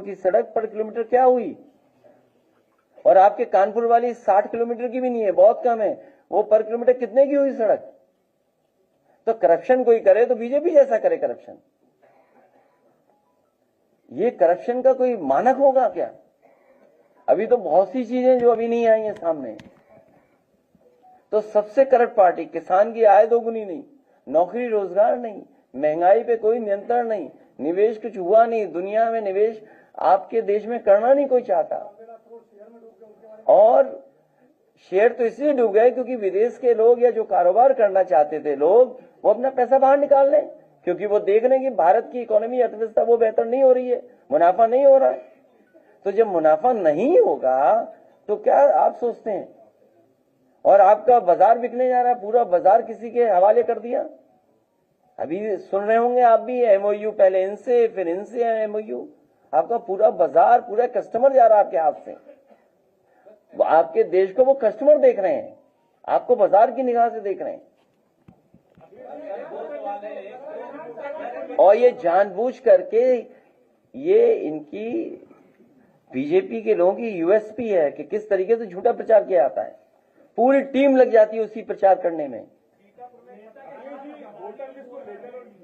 करोड़ की सड़क पर किलोमीटर क्या हुई? और आपके कानपुर वाली 60 किलोमीटर की भी नहीं है, बहुत कम है। वो पर किलोमीटर कितने की हुई सड़क? तो करप्शन कोई करे तो बीजेपी जैसा करे करप्शन। ये करप्शन का कोई मानक होगा क्या? अभी तो बहुत सी चीजें जो अभी नहीं आई हैं सामने। तो सबसे करप्ट पार्टी, किसान की आय दोगुनी नहीं, नौकरी रोजगार नहीं, महंगाई पे कोई नियंत्रण नहीं, निवेश कुछ हुआ नहीं, दुनिया में निवेश आपके देश में करना नहीं कोई चाहता। और शेयर तो इसलिए डूब गए क्योंकि विदेश के लोग या जो कारोबार करना चाहते थे लोग, वो अपना पैसा बाहर निकाल लें, क्योंकि वो देख रहे हैं कि भारत की इकोनॉमी, अर्थव्यवस्था वो बेहतर नहीं हो रही है, मुनाफा नहीं हो रहा है। तो जब मुनाफा नहीं होगा तो क्या आप सोचते हैं? और आपका बाजार बिकने जा रहा है, पूरा बाजार किसी के हवाले कर दिया। अभी सुन रहे होंगे आप भी, एमओयू पहले इनसे फिर इनसे एमओयू, आपका पूरा बाजार, पूरा कस्टमर जा रहा है आपके हाथ से। आपके देश को वो कस्टमर देख रहे हैं, आपको बाजार की निगाह से देख रहे हैं। और ये जानबूझ करके, ये इनकी बीजेपी के लोगों की यूएसपी है कि किस तरीके से झूठा प्रचार किया जाता है। पूरी टीम लग जाती है उसी प्रचार करने में।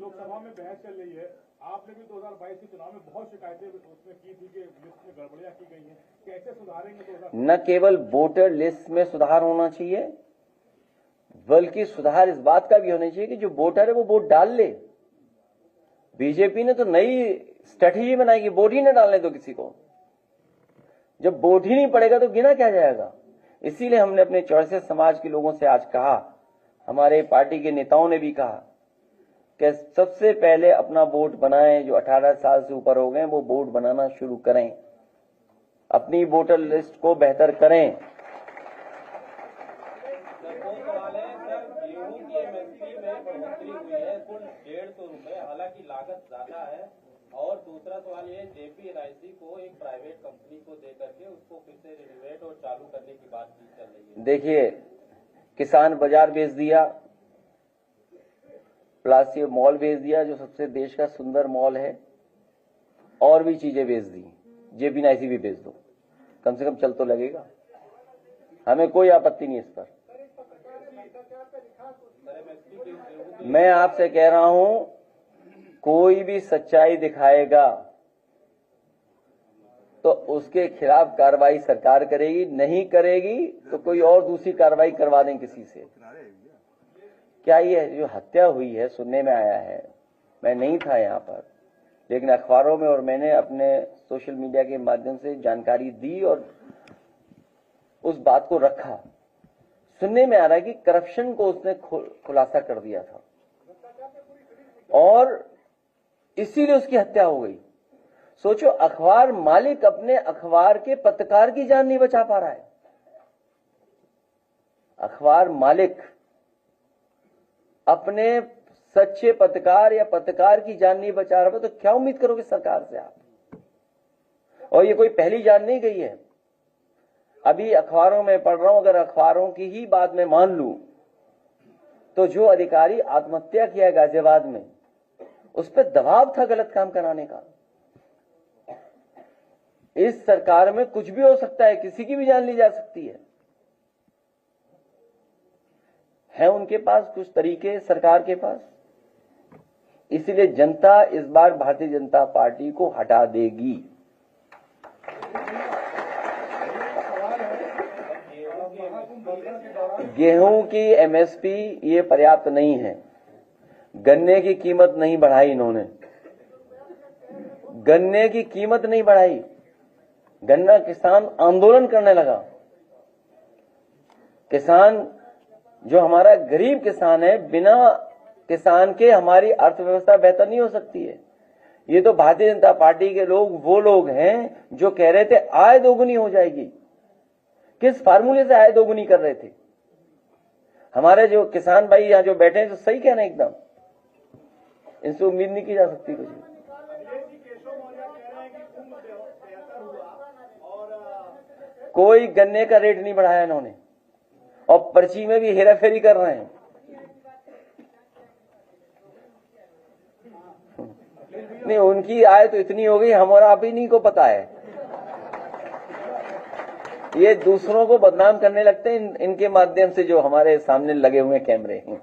लोकसभा में बहस चल रही है, आपने भी 2022 के चुनाव में बहुत शिकायतें उसमें की थी कि लिस्ट में गड़बड़ियां की गई हैं, कैसे सुधारेंगे? न केवल वोटर लिस्ट में सुधार होना चाहिए, बल्कि सुधार इस बात का भी होना चाहिए कि जो वोटर है वो वोट डाल ले। बीजेपी ने तो नई स्ट्रेटेजी बनाई कि वोट ही न डालने दो किसी को। जब वोट ही नहीं पड़ेगा तो गिना क्या जाएगा? इसीलिए हमने अपने चौरसिया समाज के लोगों से आज कहा, हमारे पार्टी के नेताओं ने भी कहा कि सबसे पहले अपना वोट बनाएं। जो 18 साल से ऊपर हो गए वो वोट बनाना शुरू करें, अपनी वोटर लिस्ट को बेहतर करें। गेहूं की एमएसपी में बढ़ोतरी हुई है कुल 150 रुपए, हालांकि लागत ज्यादा है। और दूसरा सवाल ये, जेपी राइसी को एक प्राइवेट कंपनी को दे करके उसको फिर से रिनोवेट और चालू करने की बात की चल रही है। देखिए, किसान बाजार बेच दिया, प्लासी मॉल बेच दिया जो सबसे देश का सुंदर मॉल है, और भी चीजें बेच दी, जेपी राइसी भी बेच दो, कम से कम चल तो लगेगा। हमें कोई आपत्ति नहीं इस पर। मैं आपसे कह रहा हूं, कोई भी सच्चाई दिखाएगा तो उसके खिलाफ कार्रवाई सरकार करेगी, नहीं करेगी तो कोई और दूसरी कार्रवाई करवा दें किसी से। क्या ये जो हत्या हुई है, सुनने में आया है, मैं नहीं था यहाँ पर, लेकिन अखबारों में और मैंने अपने सोशल मीडिया के माध्यम से जानकारी दी और उस बात को रखा। सुनने में आ रहा है कि करप्शन को उसने खुलासा कर दिया था और इसीलिए उसकी हत्या हो गई। सोचो, अखबार मालिक अपने अखबार के पत्रकार की जान नहीं बचा पा रहा है। अखबार मालिक अपने सच्चे पत्रकार या पत्रकार की जान नहीं बचा रहा, तो क्या उम्मीद करोगे सरकार से आप? और ये कोई पहली जान नहीं गई है। अभी अखबारों में पढ़ रहा हूं, अगर अखबारों की ही बात मैं मान लूं तो जो अधिकारी आत्महत्या किया गाजियाबाद में, उस पर दबाव था गलत काम कराने का। इस सरकार में कुछ भी हो सकता है, किसी की भी जान ली जा सकती है उनके पास कुछ तरीके सरकार के पास। इसलिए जनता इस बार भारतीय जनता पार्टी को हटा देगी। गेहूं की एमएसपी ये पर्याप्त नहीं है। गन्ने की कीमत नहीं बढ़ाई इन्होंने, गन्ने की कीमत नहीं बढ़ाई। गन्ना किसान आंदोलन करने लगा। किसान जो हमारा गरीब किसान है, बिना किसान के हमारी अर्थव्यवस्था बेहतर नहीं हो सकती है। ये तो भारतीय जनता पार्टी के लोग वो लोग हैं जो कह रहे थे आय दोगुनी हो जाएगी। किस फार्मूले से आय दोगुनी कर रहे थे? हमारे जो किसान भाई यहाँ जो बैठे हैं तो सही कहना, एकदम इनसे उम्मीद नहीं की जा सकती कुछ। कोई गन्ने का रेट नहीं बढ़ाया इन्होंने और पर्ची में भी हेराफेरी कर रहे हैं। नहीं, उनकी आय तो इतनी हो गई, हम और आप ही नहीं को पता है। ये दूसरों को बदनाम करने लगते हैं इनके माध्यम से, जो हमारे सामने लगे हुए कैमरे हैं।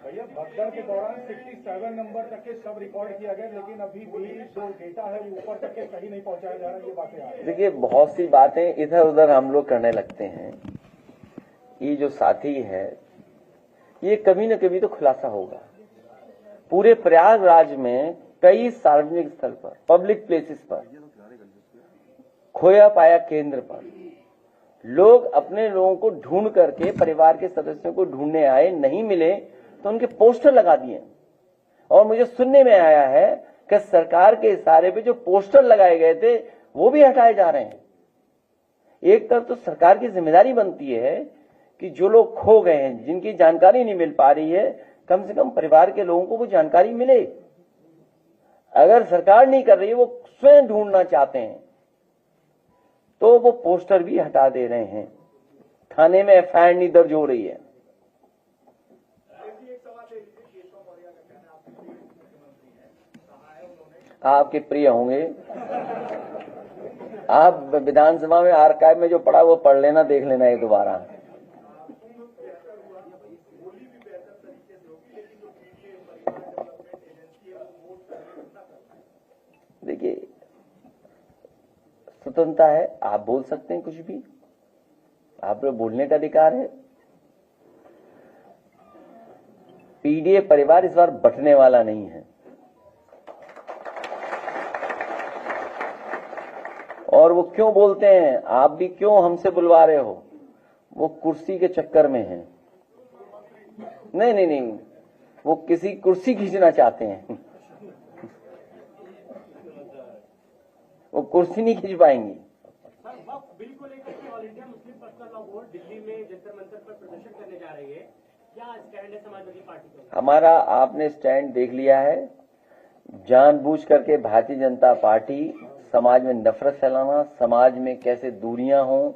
भैया भगदड़ के दौरान 67 नंबर तक के सब रिकॉर्ड किया गया, लेकिन अभी भी जो डेटा है वो ऊपर तक के सही नहीं पहुंचाया जा रहा है, ये बातें आ रही हैं। देखिए, बहुत सी बातें इधर उधर हम लोग करने लगते हैं। ये जो साथी है, ये कभी न कभी तो खुलासा होगा। पूरे प्रयागराज में कई सार्वजनिक स्थल पर, पब्लिक प्लेसेस पर, खोया पाया केंद्र पर लोग अपने लोगों को ढूंढ करके, परिवार के सदस्यों को ढूंढने आए, नहीं मिले तो उनके पोस्टर लगा दिए। और मुझे सुनने में आया है कि सरकार के इशारे पे जो पोस्टर लगाए गए थे वो भी हटाए जा रहे हैं। एक तरफ तो सरकार की जिम्मेदारी बनती है कि जो लोग खो गए हैं, जिनकी जानकारी नहीं मिल पा रही है, कम से कम परिवार के लोगों को वो जानकारी मिले। अगर सरकार नहीं कर रही है, वो स्वयं ढूंढना चाहते हैं, तो वो पोस्टर भी हटा दे रहे हैं। थाने में एफआईआर नहीं दर्ज हो रही है। आपके प्रिय होंगे, आप विधानसभा में आर्काइव में जो पढ़ा वो पढ़ लेना, देख लेना एक दोबारा। देखिए, स्वतंत्रता है, आप बोल सकते हैं कुछ भी, आप लोग बोलने का अधिकार है। पीडीए परिवार इस बार बंटने वाला नहीं है, और वो क्यों बोलते हैं, आप भी क्यों हमसे बुलवा रहे हो, वो कुर्सी के चक्कर में है। नहीं नहीं नहीं, वो किसी कुर्सी खींचना चाहते हैं, वो कुर्सी नहीं खींच पाएंगी। बिल्कुल एक all India Muslim personal law board Delhi में जंतर मंतर पर प्रदर्शन करने जा रही है, क्या स्टैंड है समाजवादी पार्टी का? हमारा आपने स्टैंड देख लिया है। जानबूझ करके भारतीय जनता पार्टी समाज में नफरत फैलाना, समाज में कैसे दूरियां हों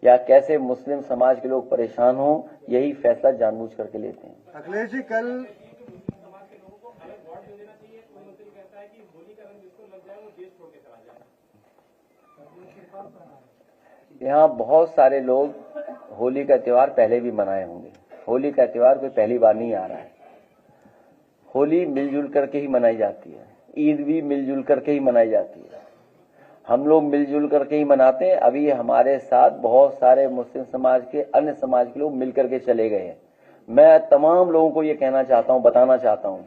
या कैसे मुस्लिम समाज के लोग परेशान हों, यही फैसला जानबूझ करके लेते हैं। अखिलेश जी, कल समाज के लोगों को अलग वोट दे देना चाहिए। कोई मंत्री कहता है कि होली का रंग जिसको लग जाए वो देश छोड़ के चला जाए। यहाँ बहुत सारे लोग होली का त्योहार पहले भी मनाए होंगे। होली का त्योहार कोई पहली बार नहीं आ रहा है। होली मिलजुल करके ही मनाई जाती है, ईद भी मिलजुल करके ही मनाई जाती है। हम लोग मिलजुल करके ही मनाते हैं। अभी हमारे साथ बहुत सारे मुस्लिम समाज के, अन्य समाज के लोग मिल करके चले गए हैं। मैं तमाम लोगों को ये कहना चाहता हूं, बताना चाहता हूं,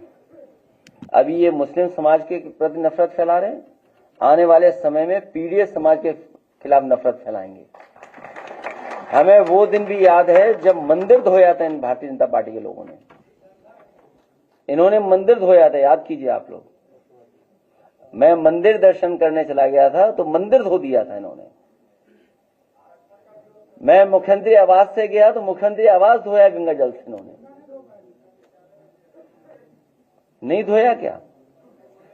अभी ये मुस्लिम समाज के प्रति नफरत फैला रहे हैं, आने वाले समय में पीडीए समाज के खिलाफ नफरत फैलाएंगे। हमें वो दिन भी याद है जब मंदिर धोया था इन भारतीय जनता पार्टी के लोगों ने। इन्होंने मंदिर धोया था, याद कीजिए आप लोग। मैं मंदिर दर्शन करने चला गया था तो मंदिर धो दिया था इन्होंने। मैं मुख्यमंत्री आवास से गया तो मुख्यमंत्री आवास धोया गंगा जल से इन्होंने। नहीं धोया क्या?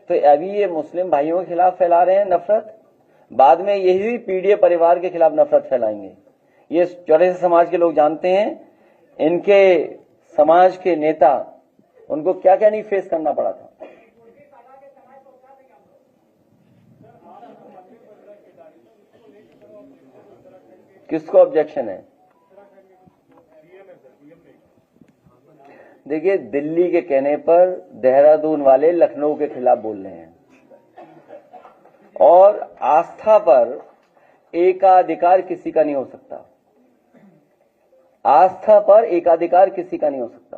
तो अभी ये मुस्लिम भाइयों के खिलाफ फैला रहे हैं नफरत, बाद में यही पीडीए परिवार के खिलाफ नफरत फैलाएंगे। ये चौरासी समाज के लोग जानते हैं, इनके समाज के नेता, उनको क्या क्या नहीं फेस करना पड़ा था। किसको ऑब्जेक्शन है? देखिए, दिल्ली के कहने पर देहरादून वाले लखनऊ के खिलाफ बोल रहे हैं, और आस्था पर एकाधिकार किसी का नहीं हो सकता। आस्था पर एकाधिकार किसी का नहीं हो सकता।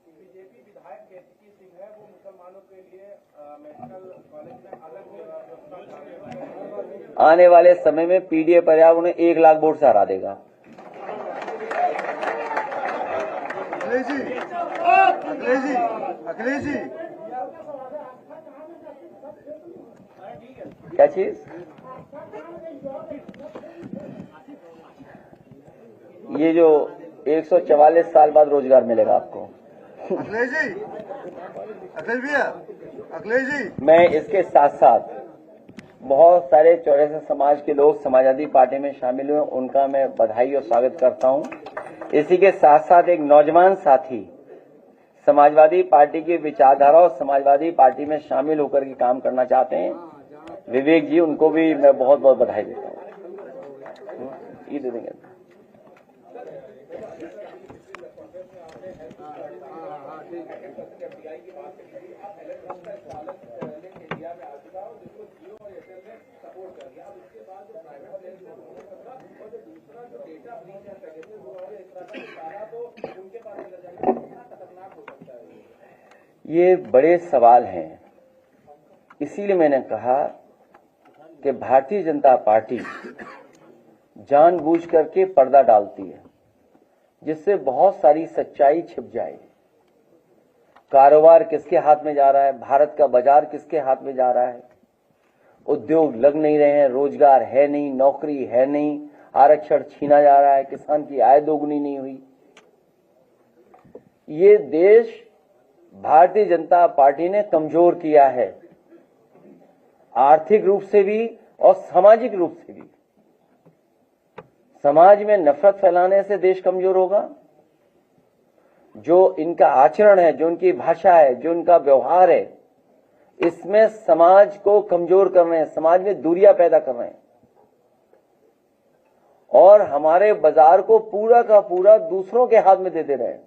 बीजेपी विधायक केसीपी सिंह है, वो मुसलमानों के लिए मेडिकल कॉलेज में अलग व्यवस्था। आने वाले समय में पीडीए परिवार उन्हें 1 लाख वोट से हरा देगा। अखिलेश जी, अखिलेश जी, अखिलेश जी, क्या चीज? ये जो 144 साल बाद रोजगार मिलेगा आपको। अखिलेश जी, अखिलेश भैया, अखिलेश जी, मैं इसके साथ साथ बहुत सारे चौरासी समाज के लोग समाजवादी पार्टी में शामिल हुए, उनका मैं बधाई और स्वागत करता हूं। इसी के साथ साथ एक नौजवान साथी समाजवादी पार्टी की विचारधारा और समाजवादी पार्टी में शामिल होकर के काम करना चाहते हैं विवेक जी, उनको भी मैं बहुत बहुत बधाई देता हूँ। ये दे देंगे। ये बड़े सवाल हैं, इसीलिए मैंने कहा कि भारतीय जनता पार्टी जानबूझ करके पर्दा डालती है जिससे बहुत सारी सच्चाई छिप जाए। कारोबार किसके हाथ में जा रहा है, भारत का बाजार किसके हाथ में जा रहा है, उद्योग लग नहीं रहे हैं, रोजगार है नहीं, नौकरी है नहीं, आरक्षण छीना जा रहा है, किसान की आय दोगुनी नहीं हुई। ये देश भारतीय जनता पार्टी ने कमजोर किया है, आर्थिक रूप से भी और सामाजिक रूप से भी। समाज में नफरत फैलाने से देश कमजोर होगा। जो इनका आचरण है, जो इनकी भाषा है, जो इनका व्यवहार है, इसमें समाज को कमजोर कर रहे हैं, समाज में दूरियां पैदा कर रहे हैं और हमारे बाजार को पूरा का पूरा दूसरों के हाथ में दे रहे हैं।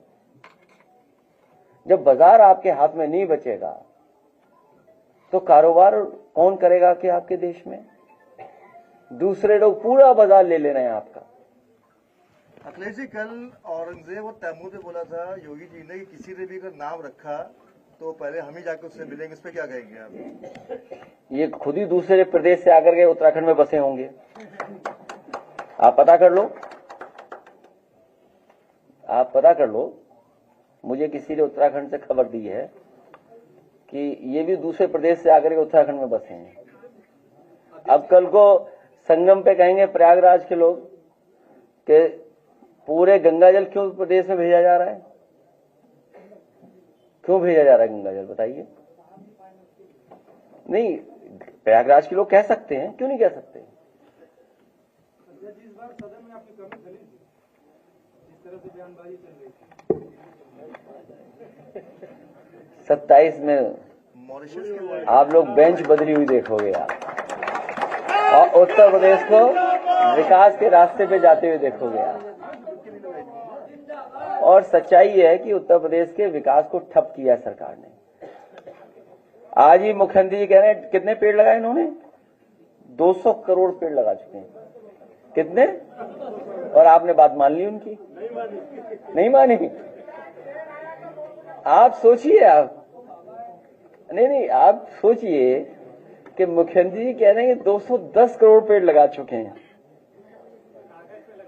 जब बाजार आपके हाथ में नहीं बचेगा तो कारोबार कौन करेगा कि आपके देश में? दूसरे लोग पूरा बाजार ले रहे हैं आपका। अखिलेश जी, कल औरंगजेब और तैमूर ने बोला था योगी जी ने कि किसी ने भी अगर नाम रखा तो पहले हम ही जाकर उससे मिलेंगे, इस पे क्या कहेंगे आप? ये खुद ही दूसरे प्रदेश से आकर के उत्तराखंड में बसे होंगे, आप पता कर लो, आप पता कर लो। मुझे किसी ने उत्तराखंड से खबर दी है कि ये भी दूसरे प्रदेश से आकर के उत्तराखंड में बसे हैं। अब कल को संगम पे कहेंगे प्रयागराज के लोग कि पूरे गंगाजल क्यों प्रदेश में भेजा जा रहा है, क्यों भेजा जा रहा है गंगाजल, बताइए। नहीं, प्रयागराज के लोग कह सकते हैं, क्यों नहीं कह सकते? इस बार सदन में आपकी कमी खली थी, जिस तरह से बयानबाजी चल रही थी। 27 में मॉरिशस के आप लोग बेंच बदली हुई देखोगे आप, और उत्तर प्रदेश को विकास के रास्ते पे जाते हुए देखोगे आप। और सच्चाई ये है कि उत्तर प्रदेश के विकास को ठप किया सरकार ने। आज ही मुख्यमंत्री जी कह रहे हैं कितने पेड़ लगाए इन्होंने, 200 करोड़ पेड़ लगा चुके हैं। कितने? और आपने बात मान ली उनकी? नहीं मानी। आप सोचिए, आप नहीं, आप सोचिए कि मुख्यमंत्री जी कह रहे हैं कि 210 करोड़ पेड़ लगा चुके हैं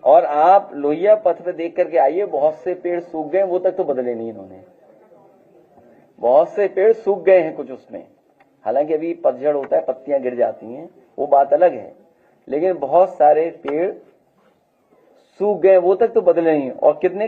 और आप लोहिया पथ पे देख करके आइए, बहुत से पेड़ सूख गए, वो तक तो बदले नहीं इन्होंने। बहुत से पेड़ सूख गए हैं कुछ उसमें, हालांकि अभी पतझड़ होता है, पत्तियां गिर जाती हैं, वो बात अलग है, लेकिन बहुत सारे पेड़ सूख गए, वो तक तो बदले नहीं। और कितने